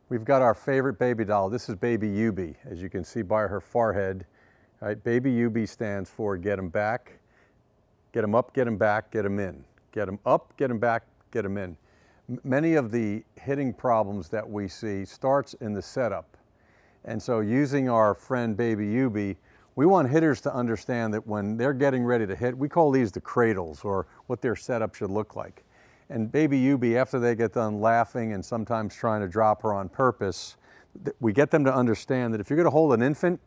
We've got our favorite baby doll. This is baby Yubi, as you can see by her forehead. Right? Baby Yubi stands for get him back, get him up, get him back, get him in. Get him up, get him back, get him in. Many of the hitting problems that we see starts in the setup. And so using our friend baby Yubi, we want hitters to understand that when they're getting ready to hit, we call these the cradles, or what their setup should look like. And baby Yubi, after they get done laughing and sometimes trying to drop her on purpose, we get them to understand that if you're going to hold an infant,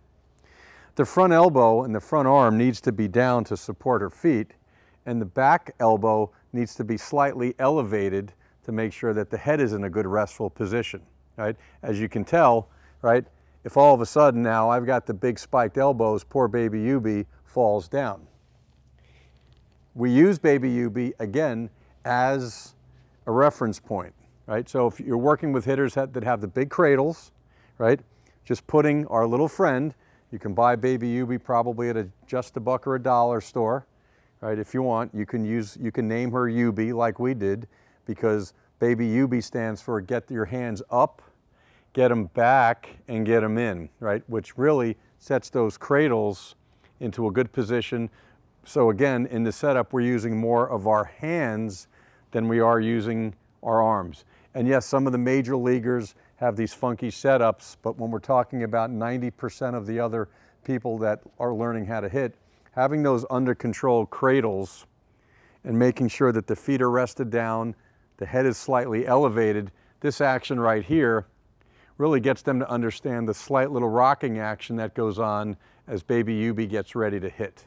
the front elbow and the front arm needs to be down to support her feet, and the back elbow needs to be slightly elevated to make sure that the head is in a good restful position. Right? As you can tell, right, if all of a sudden now I've got the big spiked elbows, poor baby Yubi falls down. We use baby Yubi again as a reference point, right? So if you're working with hitters that have the big cradles, right? Just putting our little friend, you can buy baby Yubi probably at just a buck or $1 store, right? If you want, you can name her Yubi like we did, because baby Yubi stands for get your hands up, get them back, and get them in, right? Which really sets those cradles into a good position. So again, in the setup, we're using more of our hands than we are using our arms. And yes, some of the major leaguers have these funky setups, but when we're talking about 90% of the other people that are learning how to hit, having those under control cradles and making sure that the feet are rested down, the head is slightly elevated, this action right here really gets them to understand the slight little rocking action that goes on as baby Yubi gets ready to hit.